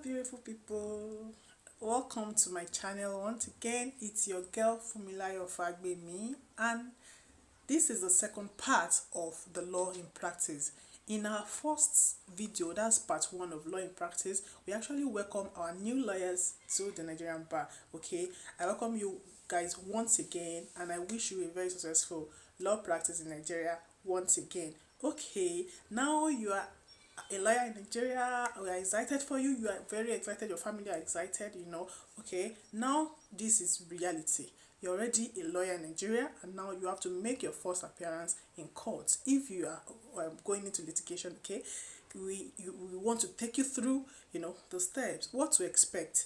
beautiful people, welcome to my channel once again. It's your girl Fumilayo Fagbemi, and this is the second part of the law in practice. In our first video, that's part one of law in practice, we actually welcome our new lawyers to the Nigerian bar. Okay, I welcome you guys once again, and I wish you a very successful law practice in Nigeria once again. Okay, now you are a lawyer in Nigeria. We are excited for you. You are very excited. Your family are excited. Okay. Now this is reality. You're already a lawyer in Nigeria, and now you have to make your first appearance in court. If you are going into litigation, okay, we want to take you through, the steps, what to expect.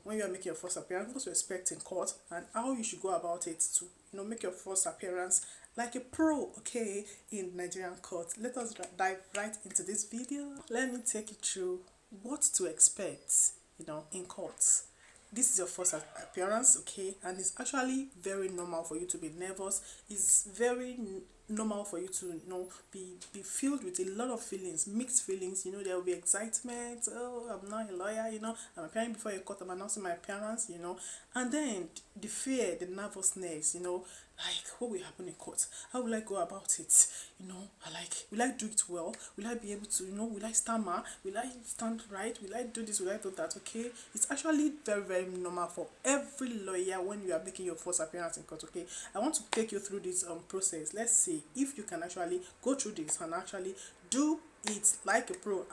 When you are making your first appearance, what to expect in court, and how you should go about it to, make your first appearance like a pro, okay, in Nigerian court. Let us dive right into this video. Let me take you through what to expect, in court. This is your first appearance, okay, and it's actually very normal for you to be nervous. It's very normal for you to be filled with a lot of feelings, mixed feelings. There will be excitement. Oh, I'm not a lawyer, I'm appearing before a court, I'm announcing my appearance, and then the fear, the nervousness, like what will happen in court, how will I go about it, will I do it well, will I be able to, will I stammer, will I stand right, will I do this, will I do that? Okay, it's actually very, very normal for every lawyer when you are making your first appearance in court. Okay, I want to take you through this process. Let's see if you can actually go through this and actually do it like a pro.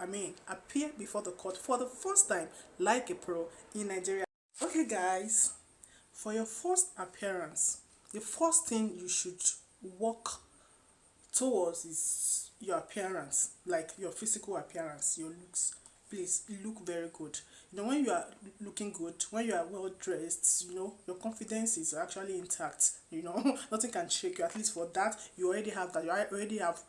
Appear before the court for the first time like a pro in Nigeria. Okay guys, for your first appearance, the first thing you should work towards is your appearance, like your physical appearance, your looks. Please look very good. When you are looking good, when you are well dressed, your confidence is actually intact. Nothing can shake you. At least for that, you already have that. You already have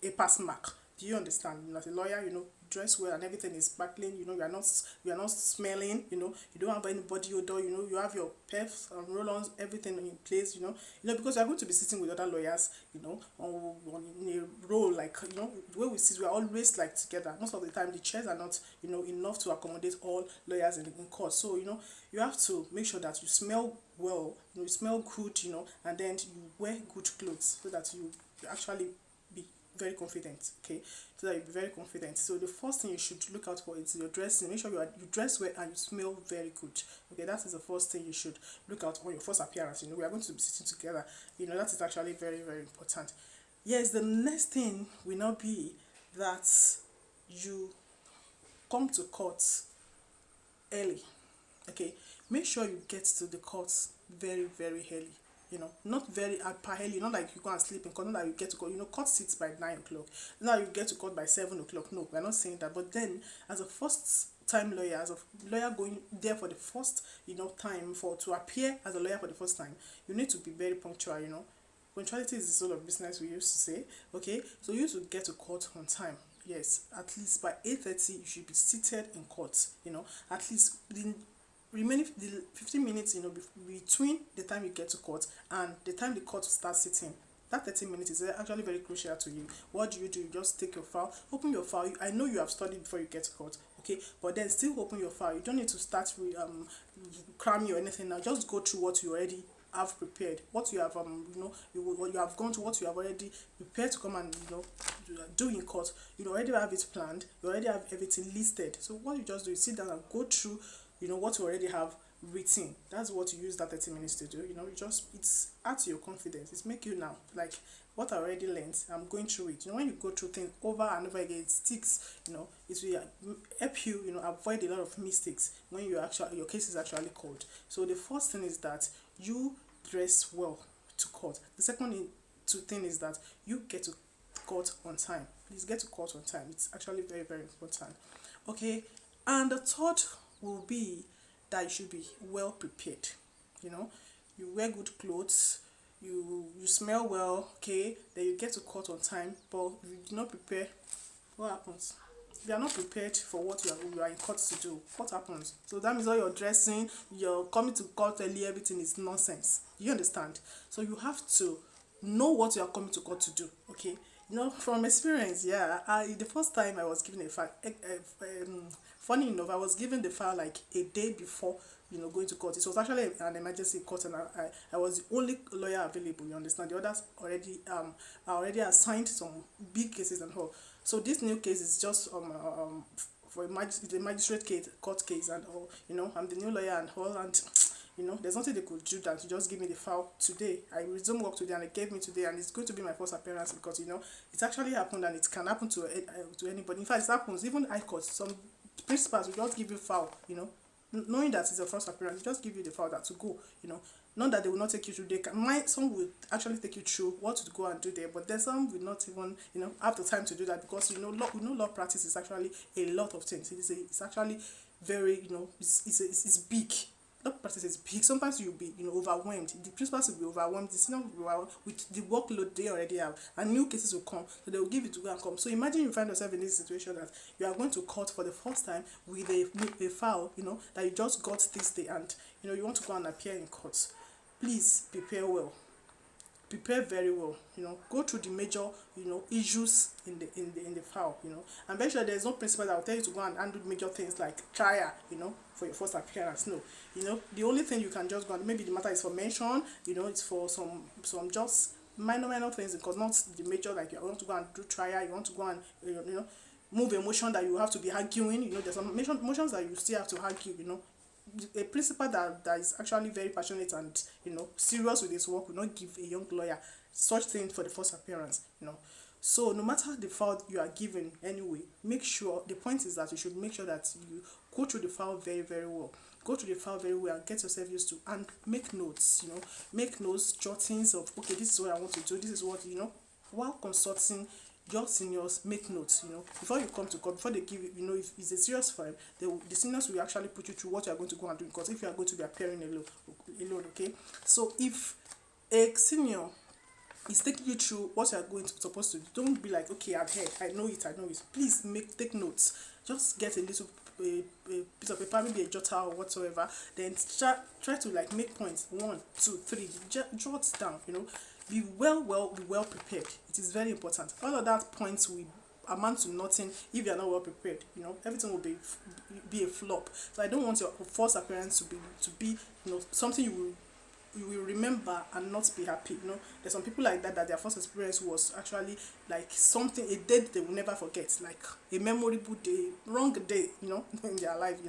a pass mark. Do you understand? As a lawyer, dress well and everything is sparkling. You are not smelling. You don't have any body odor. You have your perfs and roll-ons, everything in place. Because you are going to be sitting with other lawyers. In a row, like the way we sit, we are always like together. Most of the time, the chairs are not enough to accommodate all lawyers in court. So you have to make sure that you smell well. You smell good. And then you wear good clothes so that you actually be very confident, okay, so that you'll be very confident. So the first thing you should look out for is your dressing. Make sure you dress well and you smell very good. Okay, that is the first thing you should look out for your first appearance. We are going to be sitting together. That is actually very, very important. Yes, the next thing will not be that you come to court early. Okay, make sure you get to the court very, very early. Not very early, not like you go and sleep in court, not like you get to court. Court sits by 9 o'clock. Now you get to court by 7 o'clock. No, we're not saying that. But then, as a first time lawyer, as a lawyer going there for the first, time to appear as a lawyer for the first time, you need to be very punctual. Punctuality is the soul of business, we used to say. Okay, so you used to get to court on time. Yes, at least by 8:30 you should be seated in court. At least the remaining 15 minutes, between the time you get to court and the time the court starts sitting, that 30 minutes is actually very crucial to you. What do? You just take your file, open your file. I know you have studied before you get to court, okay, but then still open your file. You don't need to start with cramming or anything now. Just go through what you already have prepared, what you have you have gone to, what you have already prepared to come and do in court. You already have it planned, you already have everything listed. So what you just do is sit down and go through what you already have written. That's what you use that 30 minutes to do. It's add to your confidence. It's make you now like what I already learned, I'm going through it. When you go through things over and over again, it sticks. It will help you avoid a lot of mistakes when your case is actually called. So the first thing is that you dress well to court. The second thing is that you get to court on time. Please get to court on time. It's actually very, very important. Okay, and the third will be that you should be well prepared. You wear good clothes, you smell well, okay, then you get to court on time. But if you do not prepare, what happens? If you are not prepared for what you are in court to do, what happens? So that means all your dressing, your coming to court early, everything is nonsense. You understand? So you have to know what you are coming to court to do. Okay, From experience, yeah. The first time I was given a file, funny enough, I was given the file like a day before, going to court. It was actually an emergency court, and I was the only lawyer available. You understand? The others already are already assigned some big cases and all. So this new case is just for the magistrate case, court case, and all. I'm the new lawyer and all, and there's nothing they could do that to just give me the file today. I resumed work today and they gave me today, and it's going to be my first appearance because it's actually happened, and it can happen to anybody. In fact, it happens even high court. Some principals will just give you file, knowing that it's your first appearance, they just give you the file that to go, not that they will not take you through. Some will actually take you through what to go and do there, but there's some will not even have the time to do that because law practice is actually a lot of things. It's actually very it's big. Law practice is big. Sometimes you'll be overwhelmed. The principals will be overwhelmed. The senior will be overwhelmed with the workload they already have, and new cases will come, so they will give you to go and come. So imagine you find yourself in this situation that you are going to court for the first time with a file that you just got this day, and you want to go and appear in court. Please prepare well. Prepare very well. Go through the major issues in the file. And make sure there's no principal that will tell you to go and handle major things like trial for your first appearance. No, the only thing you can just go and, maybe the matter is for mention, it's for some just minor things, because not the major, like you want to go and do trial, you want to go and move a motion that you have to be arguing. There's some motions that you still have to argue. A principal that is actually very passionate and serious with his work will not give a young lawyer such thing for the first appearance. So no matter the file you are given anyway, make sure, the point is that you should make sure that you go through the file very, very well. Go through the file very well and get yourself used to, and make notes. Make notes, jottings of, okay, this is what I want to do, this is what while consulting your seniors. Make notes, before you come to court, before they give you, if it's a serious file, the seniors will actually put you through what you are going to go and do, because if you are going to be appearing alone, okay. So if a senior is taking you through what you are supposed to do, don't be like, okay, I've heard, I know it. Please take notes. Just get a little a piece of paper, maybe a jotter or whatsoever, then try to like make points, 1, 2, 3, jot down. Be well prepared. It is very important. All of that points will amount to nothing if you are not well prepared. Everything will be a flop. So I don't want your first appearance to be something you will remember and not be happy. There's some people like that their first experience was actually like something, a day they will never forget, like a memorable day, wrong day, in their life,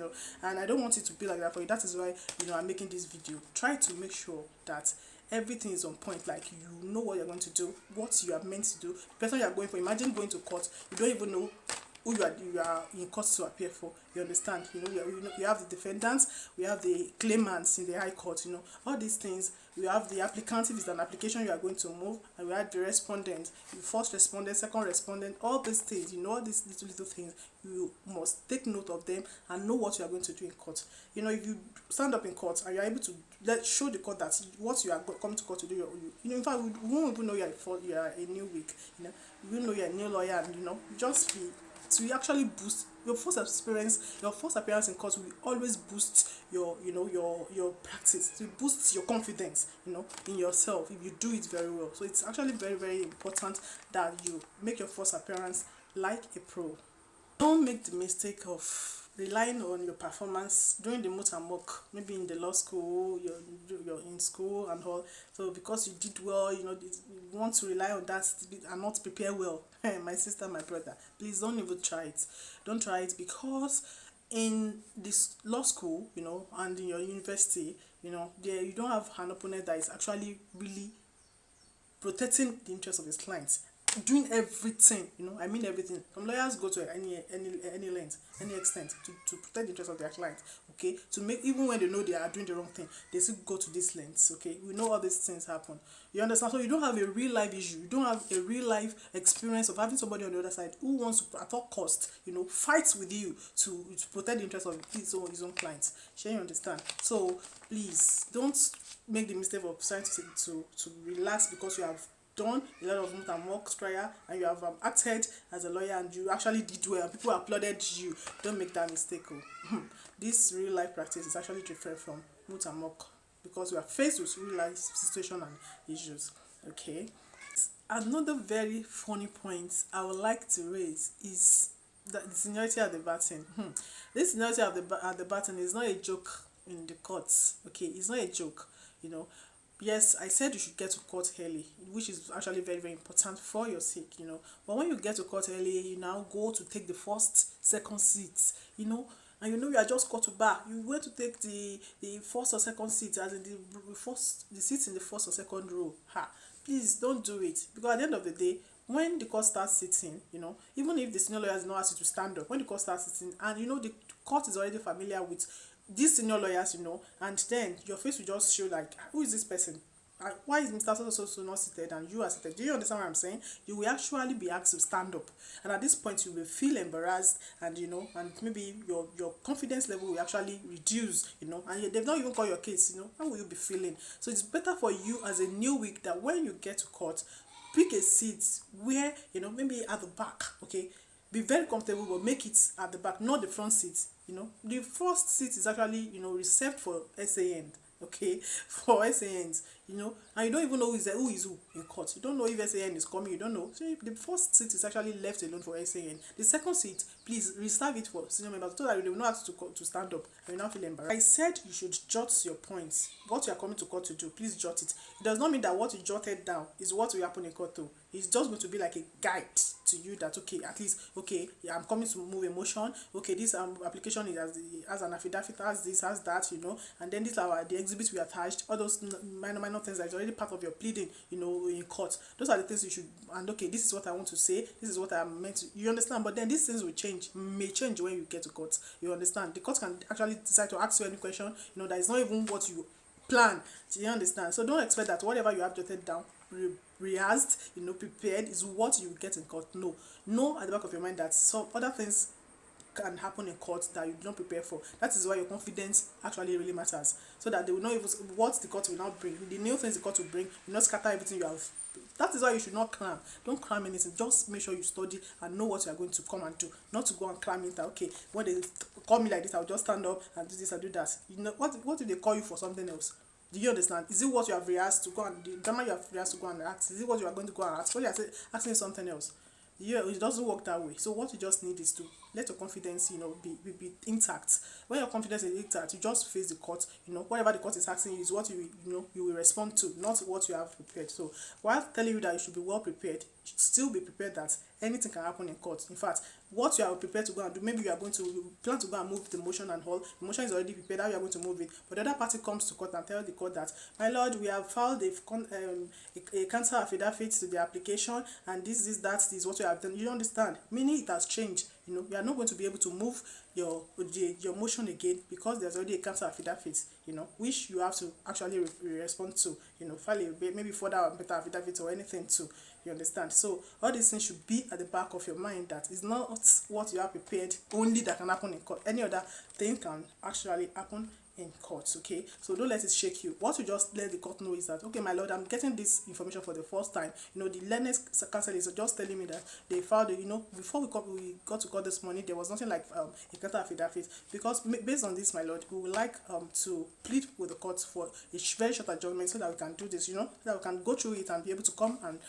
and I don't want it to be like that for you. That is why I'm making this video. Try to make sure that everything is on point, like you know what you're going to do, what you are meant to do, the person you are going for. Imagine going to court, you don't even know who you are in court to appear for. You understand? You have the defendants, we have the claimants in the high court. All these things. We have the applicant, if it's an application you are going to move, and we have the respondent, the first respondent, second respondent. All these things, all these little things, you must take note of them and know what you are going to do in court. If you stand up in court and you are able to show the court that what you are coming to court to do, in fact, we won't even know you are a new week. We will know you are a new lawyer, and just be. To actually boost your first experience, your first appearance in court will always boost your practice. To boost your confidence, in yourself, if you do it very well. So it's actually very, very important that you make your first appearance like a pro. Don't make the mistake of relying on your performance during the moot and mock, maybe in the law school, you're in school and all. So because you did well, you want to rely on that and not prepare well. My sister, my brother, please don't even try it. Don't try it, because in this law school, and in your university, there you don't have an opponent that is actually really protecting the interests of his clients, doing everything. I mean everything. Some lawyers go to any length, any extent to protect the interest of their client, okay, to make, even when they know they are doing the wrong thing, they still go to these lengths, okay. We know all these things happen, you understand. So you don't have a real life issue, you don't have a real life experience of having somebody on the other side who wants to at all cost fight with you to protect the interest of his own clients. Sure, you understand? So please don't make the mistake of trying to relax because you have done a lot of moot and mock trial, and you have acted as a lawyer, and you actually did well, and people applauded you. Don't make that mistake. This real life practice is actually different from moot and mock, because we are faced with real life situation and issues, okay. Another very funny point I would like to raise is the seniority at the baton. This seniority at the baton is not a joke in the courts. Okay, it's not a joke. You know, yes, I said you should get to court early, which is actually very very important for your sake. But when you get to court early, you now go to take the first, second seats. And you are just caught to bar. You went to take the first or second seat, as in the seats in the first or second row. Please don't do it, because at the end of the day, when the court starts sitting, even if the senior lawyer is not asked you to stand up, when the court starts sitting, and the court is already familiar with these senior lawyers, and then your face will just show like, who is this person? Why is Mr. So not seated and you are seated? Do you understand what I'm saying? You will actually be asked to stand up, and at this point you will feel embarrassed, and and maybe your confidence level will actually reduce, and they've not even called your case. How will you be feeling? So it's better for you as a new week that when you get to court, pick a seat where maybe at the back. Okay, be very comfortable, but make it at the back, not the front seat. The first seat is actually reserved for SAN. Okay, for SANs, and you don't even know who is who in court. You don't know if SAN is coming. You don't know. So the first seat is actually left alone for SAN. The second seat, please reserve it for senior members, so that they will not have to stand up and you not feel embarrassed. I said you should jot your points. What you are coming to court to do, please jot it. It does not mean that what you jotted down is what will happen in court though. It's just going to be like a guide to you that, okay, at least, okay, yeah, I'm coming to move a motion. Okay, this application is has an affidavit, has this, has that, and then these are the exhibits we attached. All those minor things that is already part of your pleading, in court. Those are the things you should. And okay, this is what I want to say. This is what I meant to. You understand? But then these things will change, may change when you get to court. You understand? The court can actually decide to ask you any question. That is not even what you plan. Do you understand? So don't expect that whatever you have jotted down, rehearsed, prepared, is what you get in court. No, know at the back of your mind that some other things can happen in court that you do not prepare for. That is why your confidence actually really matters, so that they will not even what the court will not bring, the new things the court will bring, will not scatter everything you have. That is why you should not cram. Don't cram anything. Just make sure you study and know what you are going to come and do. Not to go and cram it. Okay, when they call me like this, I'll just stand up and do this and do that. What if they call you for something else? Do you understand? Is it what you have rehearsed to go and the drama you have rehearsed to go and ask? Is it what you are going to go and ask? What you are asking something else? It doesn't work that way. So what you just need is to let your confidence, be intact. When your confidence is intact, you just face the court. Whatever the court is asking you is what you will respond to, not what you have prepared. So while telling you that you should be well prepared, you should still be prepared that anything can happen in court. In fact, what you are prepared to go and do, maybe you plan to go and move the motion and all. The motion is already prepared. How you are going to move it? But the other party comes to court and tells the court that, my lord, we have filed a counter affidavit to the application, and this is what you have done. You understand? Meaning it has changed. You are not going to be able to move your motion again, because there's already a counter affidavit, which you have to actually respond to, file maybe further or better affidavit or anything too. You understand? So all these things should be at the back of your mind, that it's not what you have prepared only that can happen in court. Any other thing can actually happen in court. Okay, so don't let it shake you. What you just let the court know is that, okay, my lord, I'm getting this information for the first time. The learned counsel is just telling me that they filed before we got to court this morning, there was nothing like a counter affidavit, because based on this, my lord, we would like to plead with the court for a very short adjournment, so that we can do this, so that we can go through it and be able to come and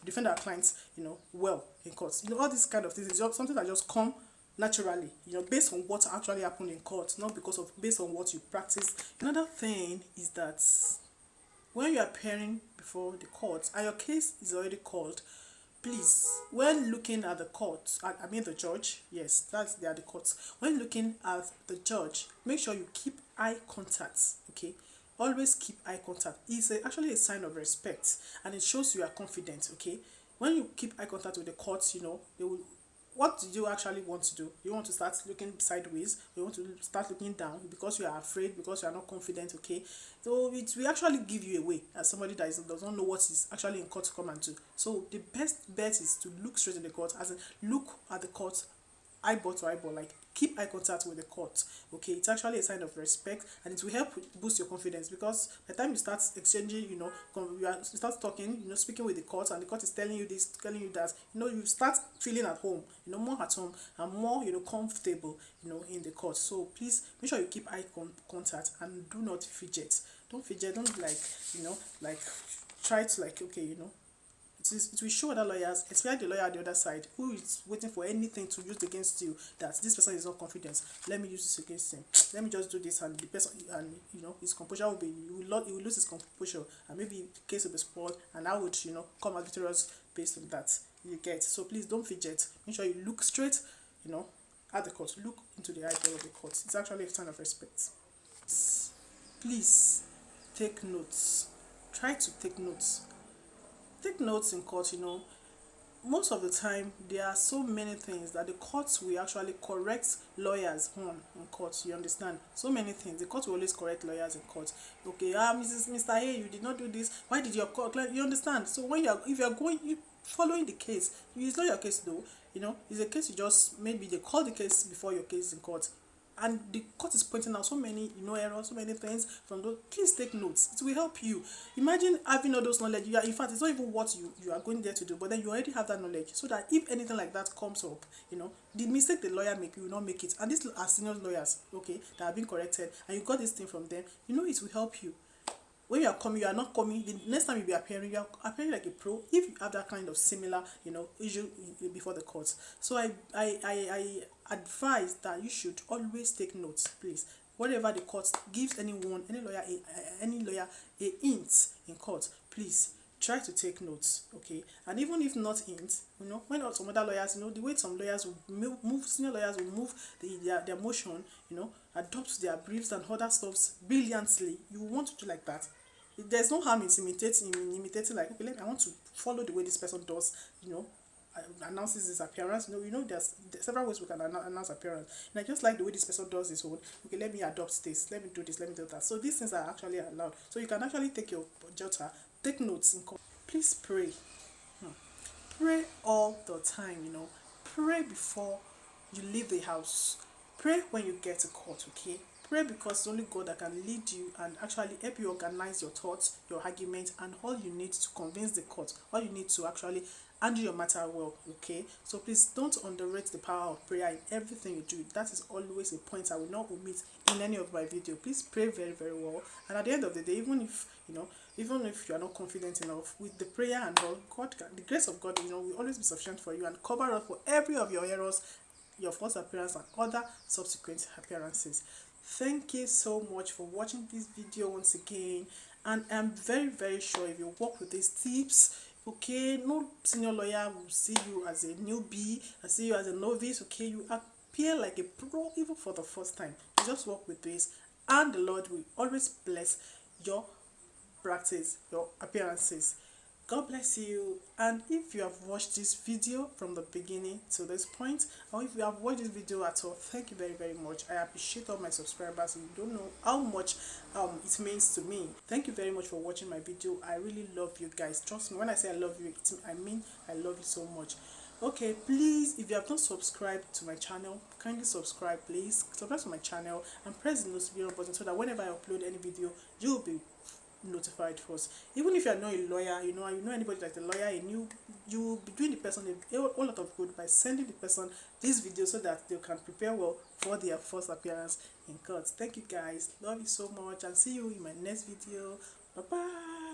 defend our clients well in court. All these kind of things is just something that just come naturally, based on what actually happened in court, not based on what you practice. Another thing is that when you are appearing before the court and your case is already called, please, when looking at the court, the judge, yes, they are the courts. When looking at the judge, make sure you keep eye contact. Okay, always keep eye contact. It's actually a sign of respect, and it shows you are confident. Okay, when you keep eye contact with the courts, they will. What do you actually want to do? You want to start looking sideways, you want to start looking down because you are afraid, because you are not confident. Okay, so it will actually give you away as somebody that does not know what is actually in court to come and do. So the best bet is to look straight in the court, as in look at the court eyeball to eyeball, like keep eye contact with the court. Okay, it's actually a sign of respect, and it will help boost your confidence, because by the time you start exchanging, you start talking, speaking with the court, and the court is telling you this, telling you that, you start feeling at home, more at home, and more comfortable, in the court. So please make sure you keep eye contact, and do not fidget. Don't fidget. Don't like try to, like, okay, it will show other lawyers, especially the lawyer at the other side, who is waiting for anything to use against you, that this person is not confident. Let me use this against him. Let me just do this, and the person, and his composure will be, he will lose his composure, and maybe the case will be spoiled, and I would come out victorious based on that. You get. So please don't fidget. Make sure you look straight, at the court. Look into the eyes of the court. It's actually a sign of respect. Please take notes. Try to take notes. Take notes in court. Most of the time there are so many things that the courts will actually correct lawyers on in court. You understand? So many things the court will always correct lawyers in court. Okay, Mr. A, you did not do this. Why did your court? You understand? So when if you are following the case, it's not your case though. It's a case, you just, maybe they call the case before your case in court, and the court is pointing out so many errors, so many things from those. Please take notes. It will help you. Imagine having all those knowledge. In fact, it's not even what you are going there to do, but then you already have that knowledge, so that if anything like that comes up, the mistake the lawyer make, you will not make it. And these are senior lawyers, okay, that have been corrected, and you got this thing from them. It will help you. When you are coming, you are not coming. The next time you be appearing, you are appearing like a pro. If you have that kind of similar, issue before the courts. So I advise that you should always take notes, please. Whatever the court gives anyone, any lawyer a hint in court, please try to take notes, okay? And even if not hints, when some other lawyers, the way some lawyers will move, senior lawyers will move their motion, adopt their briefs and other stuffs brilliantly. You want to do like that. There's no harm in imitating, like, okay, I want to follow the way this person does, announces his appearance. There's several ways we can announce appearance. And I just like the way this person does his own. Okay, let me adopt this, let me do this, let me do that. So these things are actually allowed. So you can actually take your jotter, take notes in court. Please pray. Pray all the time. Pray before you leave the house. Pray when you get to court, okay? Pray, because it's only God that can lead you and actually help you organize your thoughts, your arguments, and all you need to convince the court. All you need to actually handle your matter well, okay? So please don't underrate the power of prayer in everything you do. That is always a point I will not omit in any of my video. Please pray very, very well. And at the end of the day, even if you are not confident enough, with the prayer and all, the grace of God, will always be sufficient for you and cover up for every of your errors, your first appearance and other subsequent appearances. Thank you so much for watching this video once again, and I'm very, very sure if you work with these tips, okay, no senior lawyer will see you as a newbie, I see you as a novice, okay, you appear like a pro even for the first time. You just work with this, and the Lord will always bless your practice, your appearances. God bless you. And if you have watched this video from the beginning to this point, or if you have watched this video at all, thank you very, very much. I appreciate all my subscribers. You don't know how much it means to me. Thank you very much for watching my video. I really love you guys. Trust me, when I say I love you, I mean I love you so much. Okay, please, if you have not subscribed to my channel, kindly subscribe, please. Subscribe to my channel and press the notification button so that whenever I upload any video, you will be notified first. Even if you are not a lawyer, you know anybody that's a lawyer, and you will be doing the person a whole lot of good by sending the person this video so that they can prepare well for their first appearance in court. Thank you guys, love you so much, and see you in my next video. Bye bye.